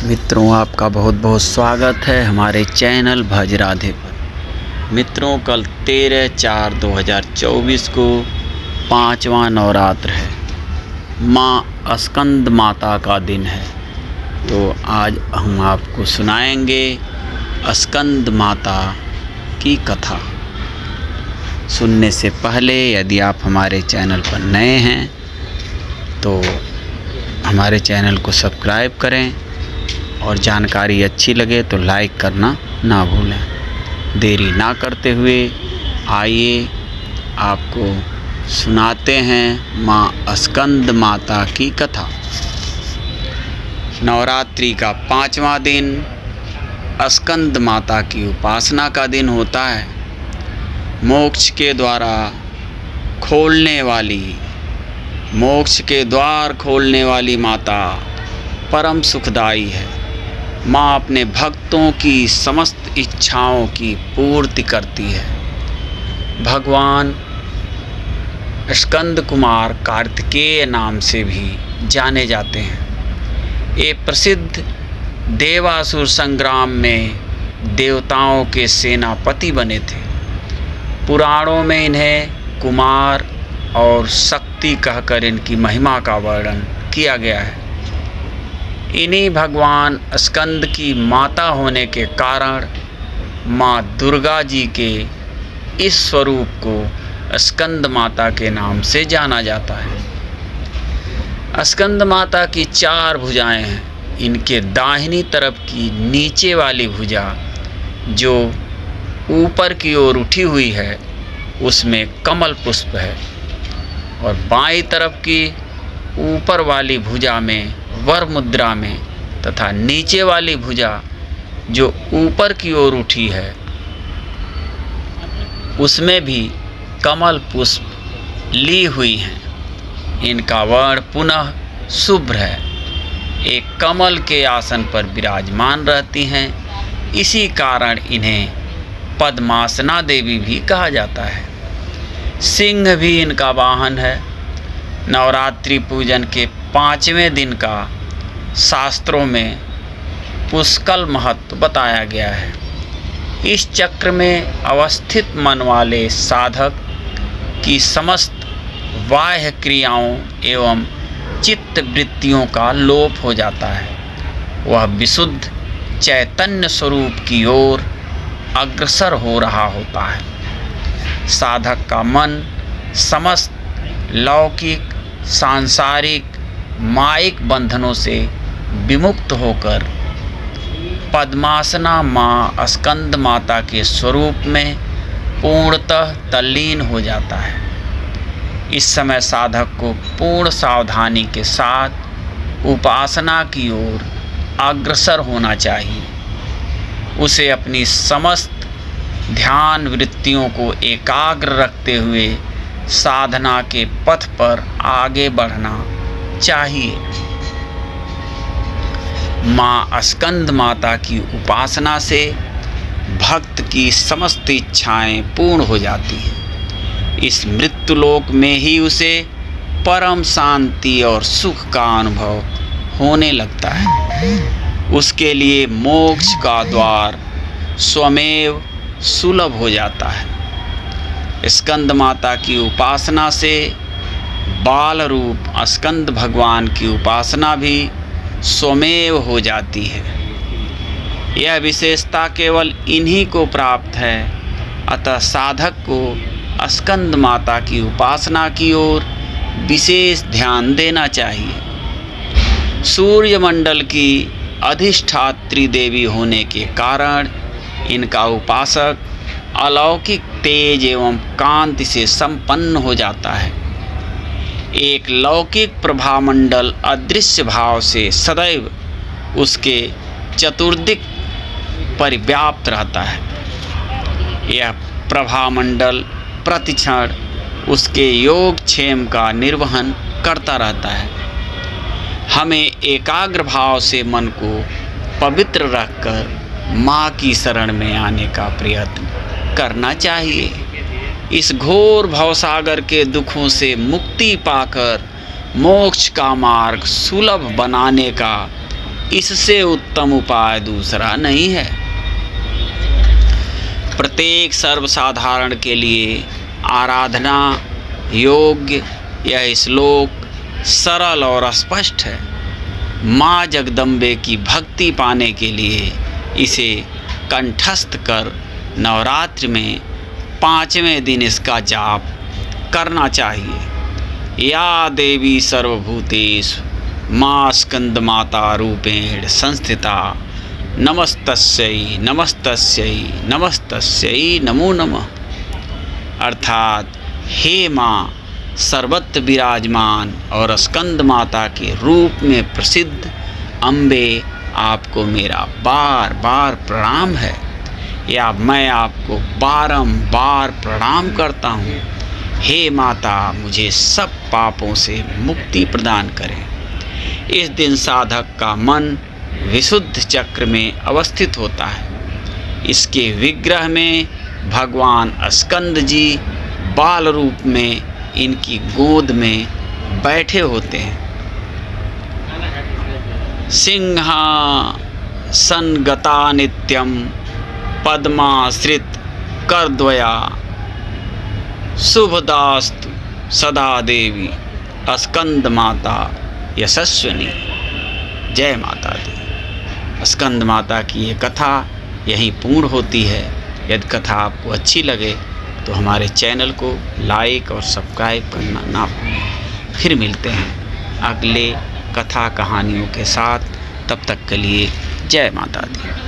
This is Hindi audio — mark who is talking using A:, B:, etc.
A: मित्रों, आपका बहुत बहुत स्वागत है हमारे चैनल भज राधे पर। मित्रों, कल 13/4/2024 को 5वां नवरात्र है। माँ स्कंद माता का दिन है। तो आज हम आपको सुनाएंगे स्कंद माता की कथा। सुनने से पहले यदि आप हमारे चैनल पर नए हैं तो हमारे चैनल को सब्सक्राइब करें और जानकारी अच्छी लगे तो लाइक करना ना भूलें। देरी ना करते हुए आइए आपको सुनाते हैं माँ स्कंद माता की कथा। नवरात्रि का 5वां दिन स्कंद माता की उपासना का दिन होता है। मोक्ष के द्वार खोलने वाली माता परम सुखदाई है। माँ अपने भक्तों की समस्त इच्छाओं की पूर्ति करती है। भगवान स्कंद कुमार कार्तिकेय नाम से भी जाने जाते हैं। ये प्रसिद्ध देवासुर संग्राम में देवताओं के सेनापति बने थे। पुराणों में इन्हें कुमार और शक्ति कहकर इनकी महिमा का वर्णन किया गया है। इन्हीं भगवान स्कंद की माता होने के कारण माँ दुर्गा जी के इस स्वरूप को स्कंद माता के नाम से जाना जाता है। स्कंद माता की 4 भुजाएं हैं। इनके दाहिनी तरफ की नीचे वाली भुजा जो ऊपर की ओर उठी हुई है उसमें कमल पुष्प है, और बाईं तरफ की ऊपर वाली भुजा में वर मुद्रा में तथा नीचे वाली भुजा जो ऊपर की ओर उठी है उसमें भी कमल पुष्प ली हुई हैं। इनका वर्ण पुनः शुभ्र है। एक कमल के आसन पर विराजमान रहती हैं। इसी कारण इन्हें पद्मासना देवी भी कहा जाता है। सिंह भी इनका वाहन है। नवरात्रि पूजन के 5वें दिन का शास्त्रों में पुष्कल महत्व बताया गया है। इस चक्र में अवस्थित मन वाले साधक की समस्त बाह्य क्रियाओं एवं चित्त वृत्तियों का लोप हो जाता है। वह विशुद्ध चैतन्य स्वरूप की ओर अग्रसर हो रहा होता है। साधक का मन समस्त लौकिक, सांसारिक, मायिक बंधनों से विमुक्त होकर पद्मासना माँ स्कंद माता के स्वरूप में पूर्णतः तल्लीन हो जाता है। इस समय साधक को पूर्ण सावधानी के साथ उपासना की ओर अग्रसर होना चाहिए। उसे अपनी समस्त ध्यान वृत्तियों को एकाग्र रखते हुए साधना के पथ पर आगे बढ़ना चाहिए। माँ स्कंद माता की उपासना से भक्त की समस्त इच्छाएं पूर्ण हो जाती हैं। इस मृत्युलोक में ही उसे परम शांति और सुख का अनुभव होने लगता है। उसके लिए मोक्ष का द्वार स्वमेव सुलभ हो जाता है। स्कंद माता की उपासना से बाल रूप स्कंद भगवान की उपासना भी स्वमेव हो जाती है। यह विशेषता केवल इन्हीं को प्राप्त है। अतः साधक को स्कंद माता की उपासना की ओर विशेष ध्यान देना चाहिए। सूर्यमंडल की अधिष्ठात्री देवी होने के कारण इनका उपासक अलौकिक तेज एवं कांति से संपन्न हो जाता है। एक लौकिक प्रभामंडल अदृश्य भाव से सदैव उसके चतुर्दिक परिव्याप्त रहता है। यह प्रभामंडल प्रतिक्षण उसके योगक्षेम का निर्वहन करता रहता है। हमें एकाग्र भाव से मन को पवित्र रखकर माँ की शरण में आने का प्रयत्न करना चाहिए। इस घोर भवसागर के दुखों से मुक्ति पाकर मोक्ष का मार्ग सुलभ बनाने का इससे उत्तम उपाय दूसरा नहीं है। प्रत्येक सर्वसाधारण के लिए आराधना योग्य यह श्लोक सरल और स्पष्ट है। माँ जगदम्बे की भक्ति पाने के लिए इसे कंठस्थ कर नवरात्रि में 5वें दिन इसका जाप करना चाहिए। या देवी सर्वभूतेषु माँ स्कंद माता रूपेण संस्थिता नमस्तस्यै नमस्तस्यै नमस्तस्यै नमो नमः। अर्थात हे माँ सर्वत्र विराजमान और स्कंद माता के रूप में प्रसिद्ध अम्बे, आपको मेरा बार बार प्रणाम है, या मैं आपको बारंबार प्रणाम करता हूँ। हे माता, मुझे सब पापों से मुक्ति प्रदान करें। इस दिन साधक का मन विशुद्ध चक्र में अवस्थित होता है। इसके विग्रह में भगवान स्कंद जी बाल रूप में इनकी गोद में बैठे होते हैं। सिंहासनगता नित्यं पद्माश्रित करद्वया शुभदास्तु सदा देवी स्कंद माता यशस्विनी। जय माता दी। स्कंद माता की ये कथा यहीं पूर्ण होती है। यदि कथा आपको अच्छी लगे तो हमारे चैनल को लाइक और सब्सक्राइब करना ना भूलें। फिर मिलते हैं अगले कथा कहानियों के साथ। तब तक के लिए जय माता दी।